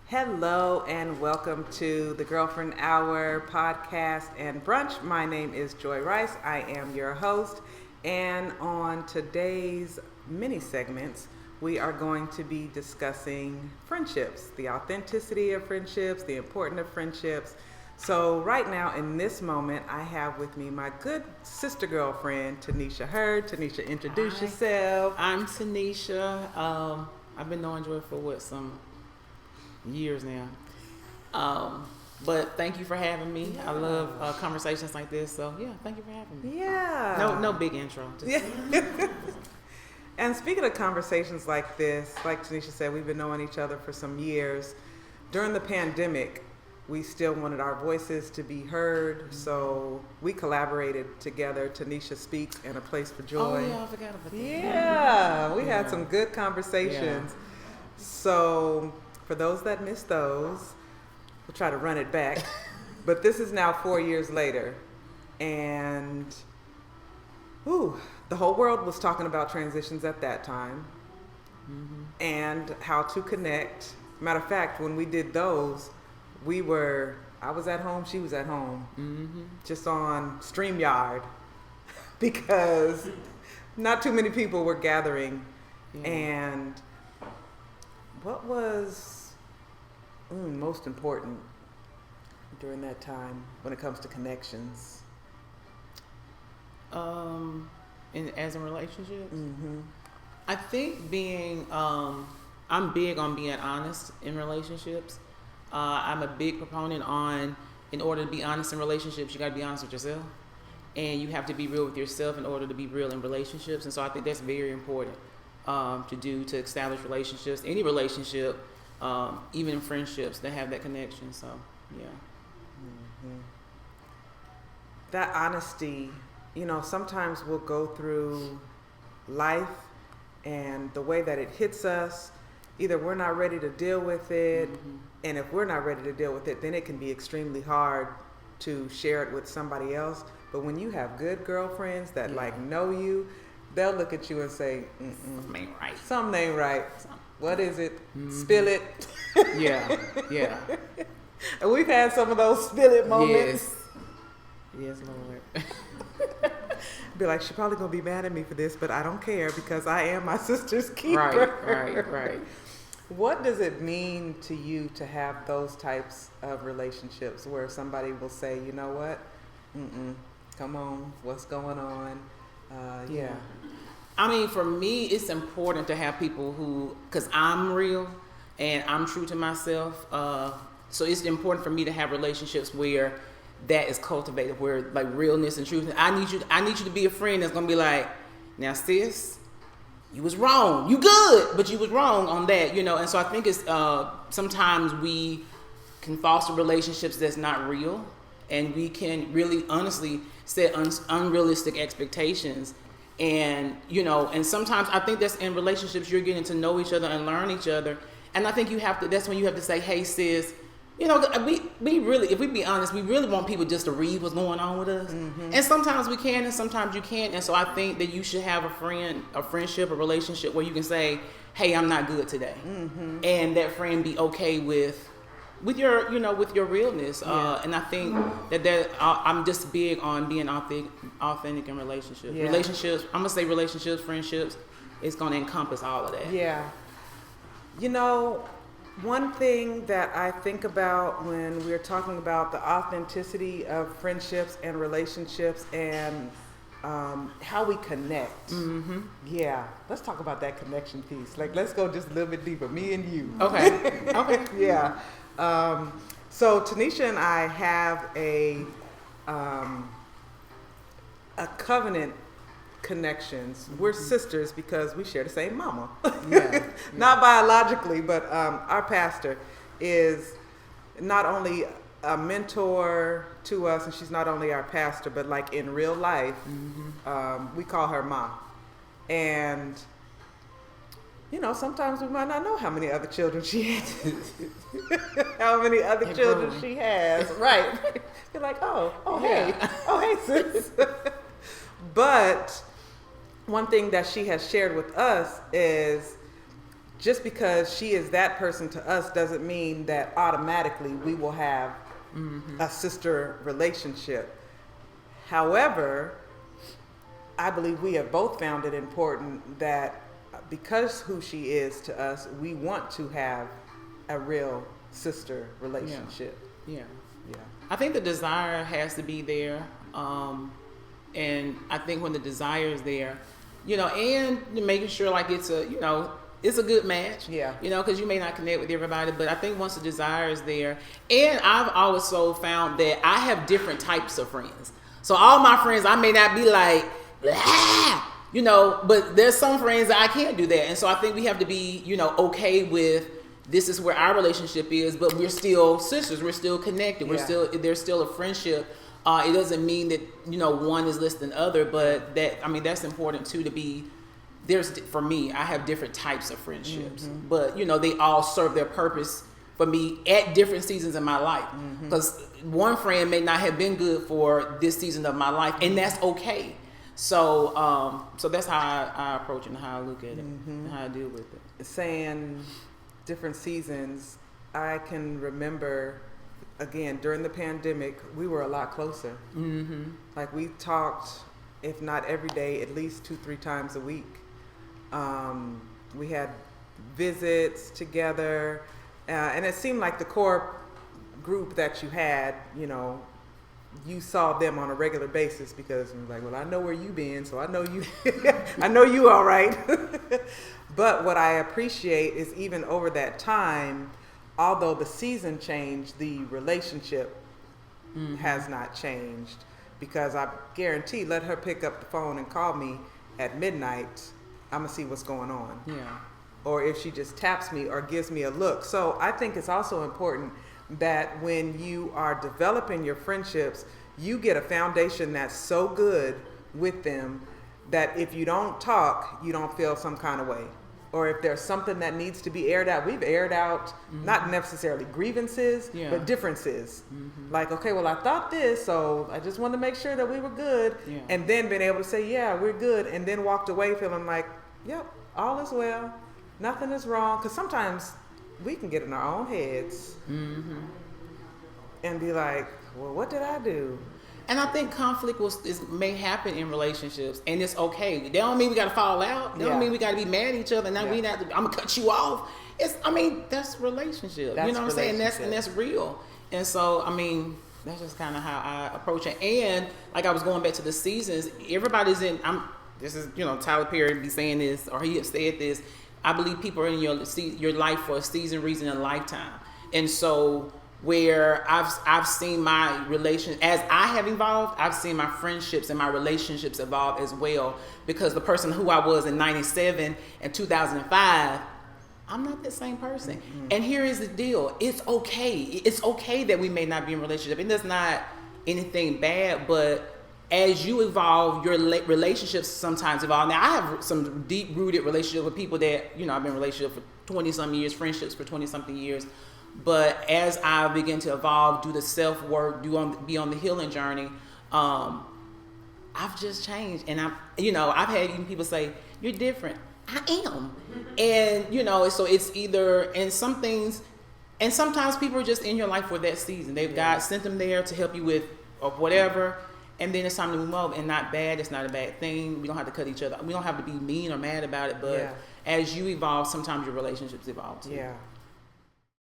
Hello and welcome to the Girlfriend Hour podcast and brunch. My name is Joy Rice. I am your host. And on today's mini segments, we are going to be discussing friendships, the authenticity of friendships, the importance of friendships. So right now in this moment, I have with me my good sister girlfriend, Tanisha Hurd. Tanisha, introduce yourself. I'm Tanisha. I've been knowing Joy for some years now. But thank you for having me. Yeah. I love conversations like this. So yeah, thank you for having me. Yeah. No big intro. And speaking of conversations like this, like Tanisha said, we've been knowing each other for some years. During the pandemic, we still wanted our voices to be heard, so we collaborated together. Tanisha Speaks and A Place for Joy. Oh yeah, I forgot about that. Yeah, we had some good conversations. Yeah. So for those that missed those, we'll try to run it back. But this is now 4 years later, and the whole world was talking about transitions at that time, and how to connect. Matter of fact, when we did those, I was at home, she was at home, just on StreamYard, because not too many people were gathering. And what was most important during that time when it comes to connections? As in relationships? I think I'm big on being honest in relationships. I'm a big proponent on, in order to be honest in relationships, you got to be honest with yourself. And you have to be real with yourself in order to be real in relationships. And so I think that's very important to establish relationships, any relationship, even friendships that have that connection. So, yeah. That honesty, sometimes we'll go through life and the way that it hits us, either we're not ready to deal with it, and if we're not ready to deal with it, then it can be extremely hard to share it with somebody else. But when you have good girlfriends that know you, they'll look at you and say, something ain't right. Something ain't right. What is it? Spill it. Yeah. And we've had some of those spill it moments. Yes, Lord. Be like, she's probably gonna be mad at me for this, but I don't care because I am my sister's keeper. Right. What does it mean to you to have those types of relationships where somebody will say, you know what? Come on, what's going on? Yeah. I mean, for me, it's important to have people because I'm real and I'm true to myself. So it's important for me to have relationships where that is cultivated, where like realness and truth. I need you to be a friend that's gonna be like, now sis, you was wrong. You good, but you was wrong on that, And so I think it's sometimes we can foster relationships that's not real, and we can really honestly set unrealistic expectations. And and sometimes I think that's in relationships you're getting to know each other and learn each other. And I think that's when you have to say, hey sis, we really, if we be honest, we really want people just to read what's going on with us. And sometimes we can and sometimes you can't. And so I think that you should have a friendship, a relationship where you can say, hey, I'm not good today. And that friend be okay with your, with your realness. And I think that I'm just big on being authentic in relationships. Yeah. Relationships, I'm going to say relationships, friendships, it's going to encompass all of that. Yeah. One thing that I think about when we're talking about the authenticity of friendships and relationships and how we connect. Yeah. Let's talk about that connection piece. Like, let's go just a little bit deeper. Me and you. Okay. Yeah. So Tanisha and I have a covenant connections. We're sisters because we share the same mama. Not biologically, but our pastor is not only a mentor to us, and she's not only our pastor, but like in real life, we call her Ma. And sometimes we might not know how many other children she has. How many other children she has. Right. You're like, hey, sis. But one thing that she has shared with us is just because she is that person to us doesn't mean that automatically we will have a sister relationship. However, I believe we have both found it important that because who she is to us, we want to have a real sister relationship. Yeah. Yeah. I think the desire has to be there. And I think when the desire is there, and making sure like it's a good match. Yeah. Because you may not connect with everybody, but I think once the desire is there, and I've also found that I have different types of friends. So all my friends, I may not be like, but there's some friends that I can't do that. And so I think we have to be, okay with this is where our relationship is, but we're still sisters. We're still connected. There's still a friendship. It doesn't mean that, one is less than other, but that's important too, to be, for me, I have different types of friendships, but they all serve their purpose for me at different seasons in my life. Because one friend may not have been good for this season of my life, and that's okay. So that's how I approach it and how I look at it and how I deal with it. Saying different seasons, I can remember, again, during the pandemic, we were a lot closer. Like we talked, if not every day, at least 2-3 times a week. We had visits together, and it seemed like the core group that you had, you saw them on a regular basis because you were like, well, I know where you been, so I know you, I know you all right. But what I appreciate is even over that time, although the season changed, the relationship has not changed, because I guarantee, let her pick up the phone and call me at midnight, I'm gonna see what's going on. Yeah. Or if she just taps me or gives me a look. So I think it's also important that when you are developing your friendships, you get a foundation that's so good with them that if you don't talk, you don't feel some kind of way. Or if there's something that needs to be aired out, we've aired out not necessarily grievances, but differences. Like, okay, well, I thought this, so I just wanted to make sure that we were good. Yeah. And then being able to say, yeah, we're good. And then walked away feeling like, yep, all is well. Nothing is wrong. Because sometimes we can get in our own heads and be like, well, what did I do? And I think conflict may happen in relationships, and it's okay. That don't mean we got to fall out. That don't mean we got to be mad at each other. Now I'm gonna cut you off. That's relationship. That's you know what I'm saying? That's real. And so that's just kind of how I approach it. And like I was going back to the seasons. Everybody's in. This is Tyler Perry be saying this, or he have said this. I believe people are in your life for a season, reason, and lifetime. And so, where I've seen my relation, as I have evolved, I've seen my friendships and my relationships evolve as well, because the person who I was in 97 and 2005, I'm not that same person. And here is the deal. It's okay. It's okay that we may not be in a relationship. It does not anything bad, but as you evolve, your relationships sometimes evolve. Now, I have some deep-rooted relationships with people that, I've been in a relationship for 20-some years, friendships for 20-something years. But as I begin to evolve, do the self-work, be on the healing journey, I've just changed. And I've had even people say, you're different. I am. And, so it's either, and some things, and sometimes people are just in your life for that season. God sent them there to help you with or whatever. And then it's time to move on, and not bad. It's not a bad thing. We don't have to cut each other. We don't have to be mean or mad about it. But as you evolve, sometimes your relationships evolve too. Yeah.